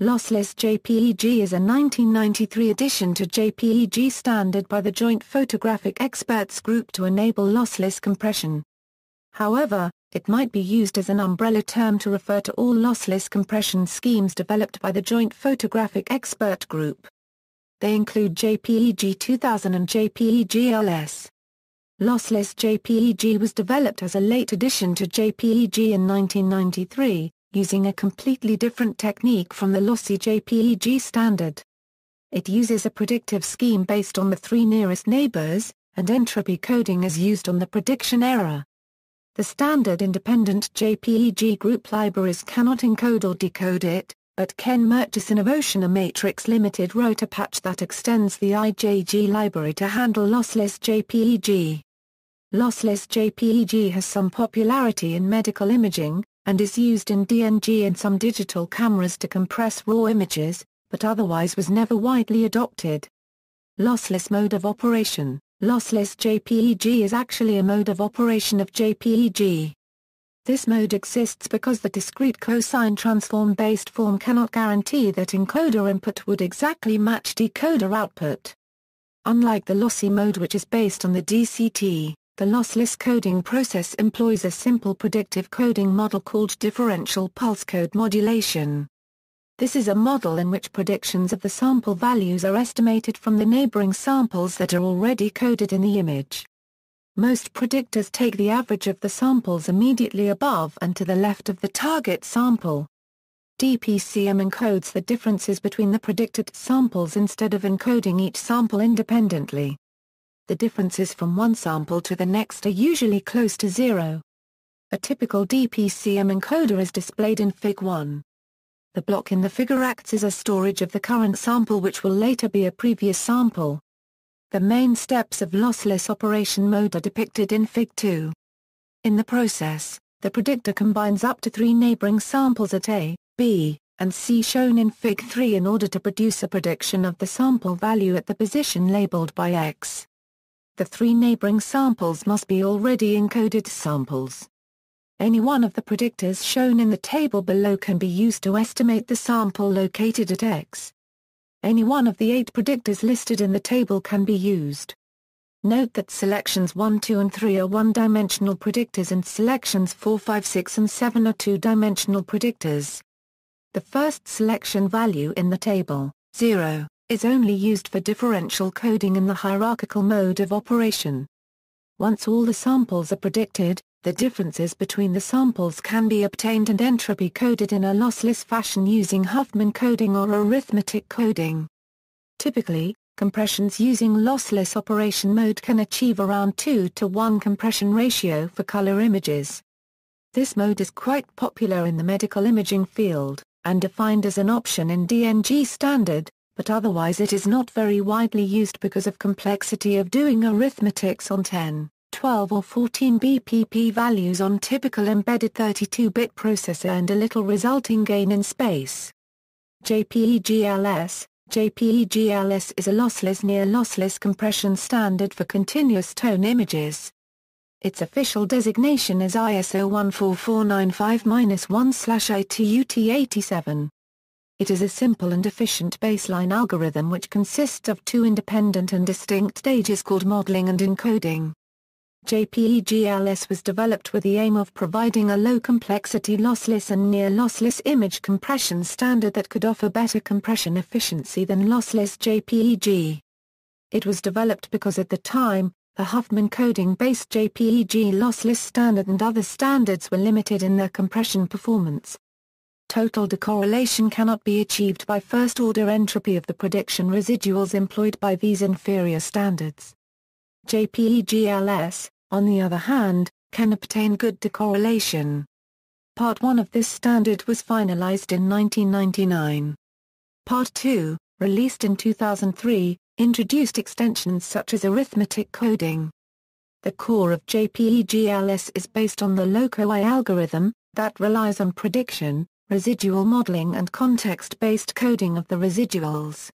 Lossless JPEG is a 1993 addition to JPEG standard by the Joint Photographic Experts Group to enable lossless compression. However, it might be used as an umbrella term to refer to all lossless compression schemes developed by the Joint Photographic Expert Group. They include JPEG 2000 and JPEG ALL. Lossless JPEG was developed as a late addition to JPEG in 1993, using a completely different technique from the lossy JPEG standard. It uses a predictive scheme based on the three nearest neighbors, and entropy coding is used on the prediction error. The standard-independent JPEG group libraries cannot encode or decode it, but Ken Murchison of Oceana Matrix Limited wrote a patch that extends the IJG library to handle lossless JPEG. Lossless JPEG has some popularity in medical imaging, and is used in DNG and some digital cameras to compress raw images, but otherwise was never widely adopted. Lossless mode of operation. Lossless JPEG is actually a mode of operation of JPEG. This mode exists because the discrete cosine transform-based form cannot guarantee that encoder input would exactly match decoder output. Unlike the lossy mode, which is based on the DCT, the lossless coding process employs a simple predictive coding model called differential pulse code modulation. This is a model in which predictions of the sample values are estimated from the neighboring samples that are already coded in the image. Most predictors take the average of the samples immediately above and to the left of the target sample. DPCM encodes the differences between the predicted samples instead of encoding each sample independently. The differences from one sample to the next are usually close to zero. A typical DPCM encoder is displayed in Fig 1. The block in the figure acts as a storage of the current sample, which will later be a previous sample. The main steps of lossless operation mode are depicted in Fig 2. In the process, the predictor combines up to three neighboring samples at A, B, and C shown in Fig 3 in order to produce a prediction of the sample value at the position labeled by X. The three neighboring samples must be already encoded samples. Any one of the predictors shown in the table below can be used to estimate the sample located at X. Any one of the 8 predictors listed in the table can be used. Note that selections 1, 2 and 3 are one-dimensional predictors and selections 4, 5, 6 and 7 are two-dimensional predictors. The first selection value in the table, 0, is only used for differential coding in the hierarchical mode of operation. Once all the samples are predicted, the differences between the samples can be obtained and entropy coded in a lossless fashion using Huffman coding or arithmetic coding. Typically, compressions using lossless operation mode can achieve around 2:1 compression ratio for color images. This mode is quite popular in the medical imaging field, and defined as an option in DNG standard, but otherwise it is not very widely used because of complexity of doing arithmetics on 10, 12 or 14 BPP values on typical embedded 32-bit processor and a little resulting gain in space. JPEG-ALS. JPEG-ALS is a lossless near-lossless compression standard for continuous tone images. Its official designation is ISO 14495-1/ITUT87. It is a simple and efficient baseline algorithm which consists of two independent and distinct stages called modeling and encoding. JPEG-ALS was developed with the aim of providing a low-complexity lossless and near-lossless image compression standard that could offer better compression efficiency than lossless JPEG. It was developed because at the time, the Huffman coding-based JPEG lossless standard and other standards were limited in their compression performance. Total decorrelation cannot be achieved by first-order entropy of the prediction residuals employed by these inferior standards. JPEG-ALS, on the other hand, can obtain good decorrelation. Part 1 of this standard was finalized in 1999. Part 2, released in 2003, introduced extensions such as arithmetic coding. The core of JPEG-ALS is based on the LOCO-I algorithm, that relies on prediction, residual modeling and context-based coding of the residuals.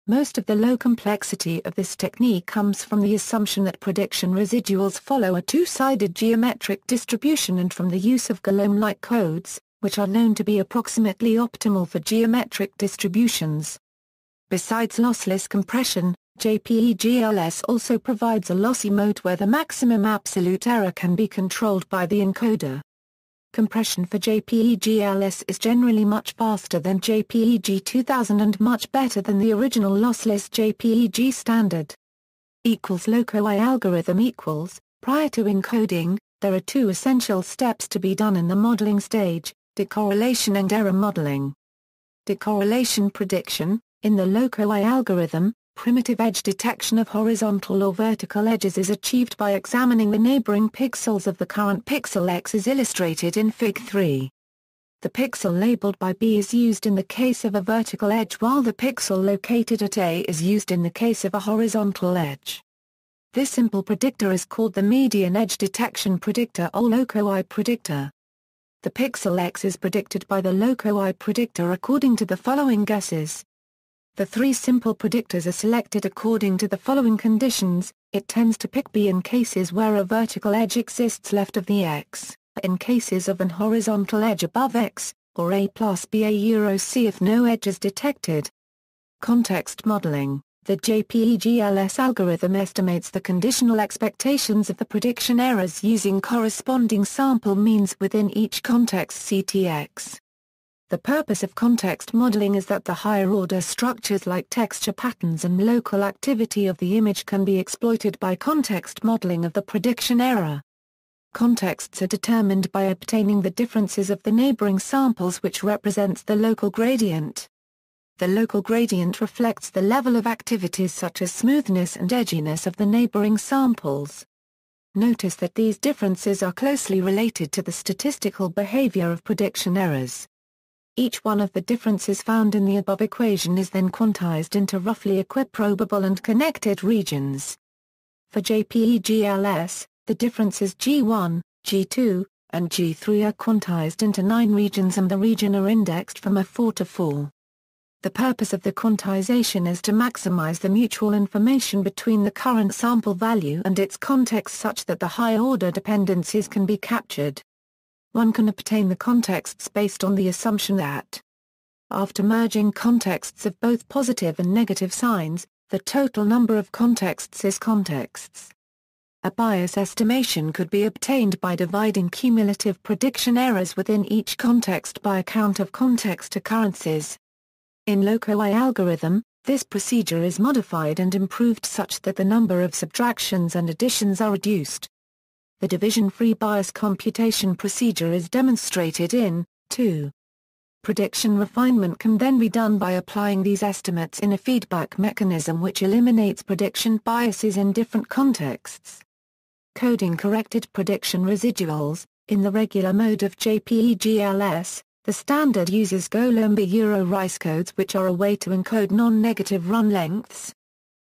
Most of the low complexity of this technique comes from the assumption that prediction residuals follow a two-sided geometric distribution and from the use of Golomb-like codes, which are known to be approximately optimal for geometric distributions. Besides lossless compression, JPEG-LS also provides a lossy mode where the maximum absolute error can be controlled by the encoder. Compression for JPEG-LS is generally much faster than JPEG 2000 and much better than the original lossless JPEG standard. Loci algorithm equals, prior to encoding, there are two essential steps to be done in the modeling stage, decorrelation and error modeling. Decorrelation prediction: in the Loci algorithm, primitive edge detection of horizontal or vertical edges is achieved by examining the neighboring pixels of the current pixel X as illustrated in Fig. 3. The pixel labeled by B is used in the case of a vertical edge while the pixel located at A is used in the case of a horizontal edge. This simple predictor is called the median edge detection predictor or Loci predictor. The pixel X is predicted by the Loci predictor according to the following guesses. The three simple predictors are selected according to the following conditions. It tends to pick B in cases where a vertical edge exists left of the X, in cases of an horizontal edge above X, or A plus B A C if no edge is detected. Context modeling: the JPEG-LS algorithm estimates the conditional expectations of the prediction errors using corresponding sample means within each context CTX. The purpose of context modeling is that the higher-order structures like texture patterns and local activity of the image can be exploited by context modeling of the prediction error. Contexts are determined by obtaining the differences of the neighboring samples, which represents the local gradient. The local gradient reflects the level of activities such as smoothness and edginess of the neighboring samples. Notice that these differences are closely related to the statistical behavior of prediction errors. Each one of the differences found in the above equation is then quantized into roughly equiprobable and connected regions. For JPEG-LS, the differences G1, G2, and G3 are quantized into 9 regions and the region are indexed from A4 to 4. The purpose of the quantization is to maximize the mutual information between the current sample value and its context such that the high-order dependencies can be captured. One can obtain the contexts based on the assumption that, after merging contexts of both positive and negative signs, the total number of contexts is contexts. A bias estimation could be obtained by dividing cumulative prediction errors within each context by a count of context occurrences. In Loci algorithm, this procedure is modified and improved such that the number of subtractions and additions are reduced. The division-free bias computation procedure is demonstrated in 2. Prediction refinement can then be done by applying these estimates in a feedback mechanism which eliminates prediction biases in different contexts. Coding corrected prediction residuals: in the regular mode of JPEG-LS, the standard uses Golomb-rice codes which are a way to encode non-negative run lengths.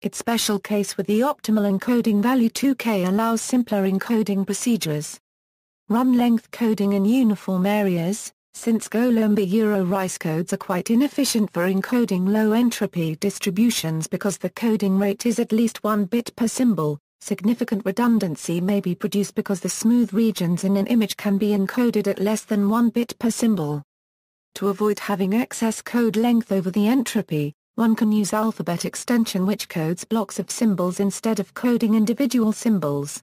Its special case with the optimal encoding value 2K allows simpler encoding procedures. Run length coding in uniform areas: since Golomb-rice codes are quite inefficient for encoding low entropy distributions because the coding rate is at least 1 bit per symbol, significant redundancy may be produced because the smooth regions in an image can be encoded at less than 1 bit per symbol. To avoid having excess code length over the entropy, one can use alphabet extension which codes blocks of symbols instead of coding individual symbols.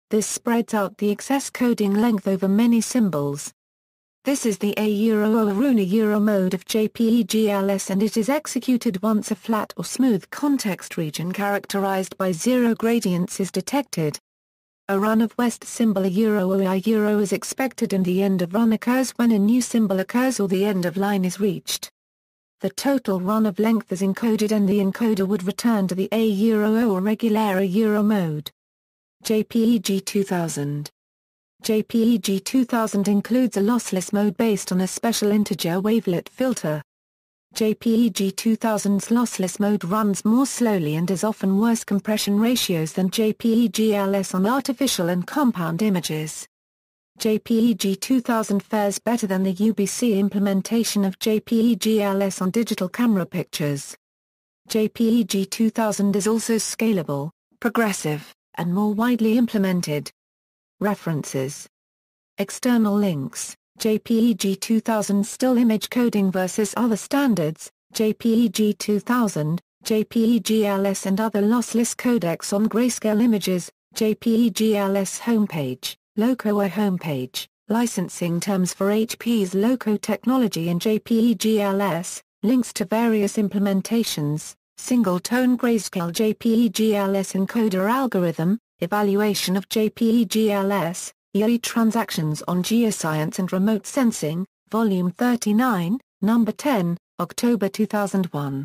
This spreads out the excess coding length over many symbols. This is the A-Aruna mode of JPEG-LS and it is executed once a flat or smooth context region characterized by zero gradients is detected. A run of west symbol A-I is expected and the end of run occurs when a new symbol occurs or the end of line is reached. The total run of length is encoded and the encoder would return to the A-O or regular A-Euro mode. JPEG 2000. JPEG 2000 includes a lossless mode based on a special integer wavelet filter. JPEG 2000's lossless mode runs more slowly and has often worse compression ratios than JPEG-LS on artificial and compound images. JPEG 2000 fares better than the UBC implementation of JPEG-LS on digital camera pictures. JPEG 2000 is also scalable, progressive, and more widely implemented. References. External links. JPEG 2000 Still image coding versus other standards, JPEG 2000, JPEG-LS and other lossless codecs on grayscale images, JPEG-LS homepage, Loco homepage, licensing terms for HP's Loco technology and JPEG-LS, links to various implementations, single-tone grayscale JPEG-LS encoder algorithm, evaluation of JPEG-LS, EE transactions on geoscience and remote sensing, Volume 39, Number 10, October 2001.